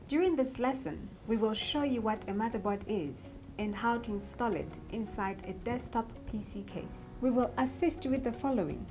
During this lesson, we will show you what a motherboard is and how to install it inside a desktop PC case. We will assist you with the following: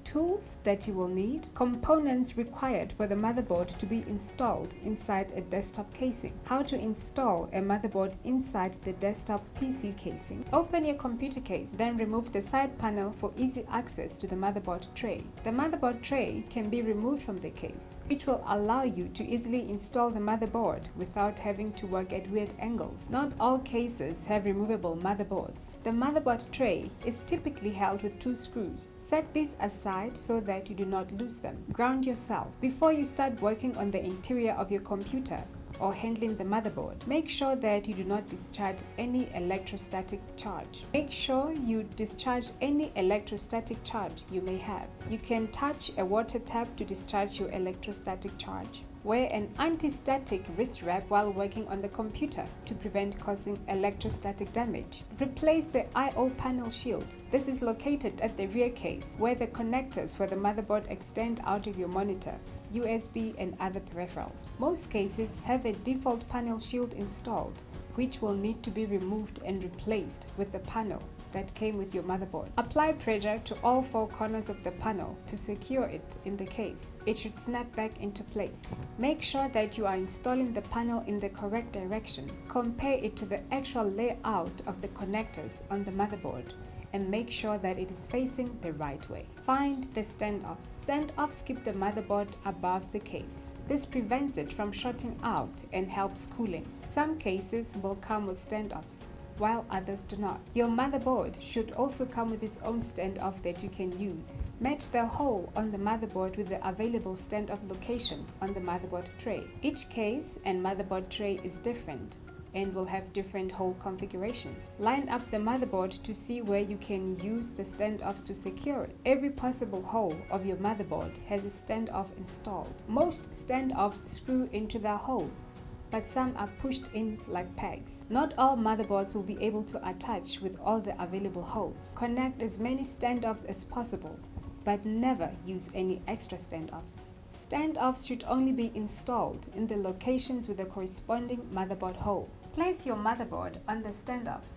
tools that you will need, components required for the motherboard to be installed inside a desktop casing, how to install a motherboard inside the desktop PC casing. Open your computer case, then remove the side panel for easy access to the motherboard tray. The motherboard tray can be removed from the case, which will allow you to easily install the motherboard without having to work at weird angles. Not all cases have removable motherboards. The motherboard tray is typically held with 2 screws. Set these aside so that you do not lose them. Ground yourself. Before you start working on the interior of your computer or handling the motherboard, make sure that you do not discharge any electrostatic charge. Make sure you discharge any electrostatic charge you may have. You can touch a water tap to discharge your electrostatic charge. Wear an anti-static wrist wrap while working on the computer to prevent causing electrostatic damage. Replace the I/O panel shield. This is located at the rear case, where the connectors for the motherboard extend out of your monitor, USB and other peripherals. Most cases have a default panel shield installed, which will need to be removed and replaced with the panel that came with your motherboard. Apply pressure to all 4 corners of the panel to secure it in the case. It should snap back into place. Make sure that you are installing the panel in the correct direction. Compare it to the actual layout of the connectors on the motherboard and make sure that it is facing the right way. Find the standoffs. Standoffs keep the motherboard above the case. This prevents it from shorting out and helps cooling. Some cases will come with standoffs, while others do not. Your motherboard should also come with its own standoff that you can use. Match the hole on the motherboard with the available standoff location on the motherboard tray. Each case and motherboard tray is different and will have different hole configurations. Line up the motherboard to see where you can use the standoffs to secure it. Every possible hole of your motherboard has a standoff installed. Most standoffs screw into their holes, but some are pushed in like pegs. Not all motherboards will be able to attach with all the available holes. Connect as many standoffs as possible, but never use any extra standoffs. Standoffs should only be installed in the locations with the corresponding motherboard hole. Place your motherboard on the standoffs.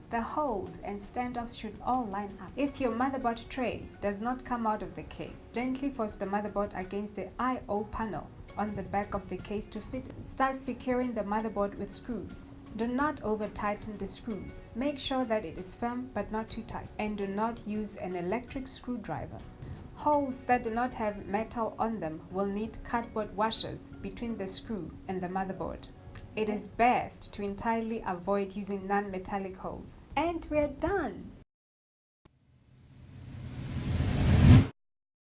The holes and standoffs should all line up. If your motherboard tray does not come out of the case, gently force the motherboard against the I/O panel on the back of the case to fit it. Start securing the motherboard with screws. Do not over-tighten the screws. Make sure that it is firm but not too tight, and do not use an electric screwdriver. Holes that do not have metal on them will need cardboard washers between the screw and the motherboard. It is best to entirely avoid using non-metallic holes. And we're done!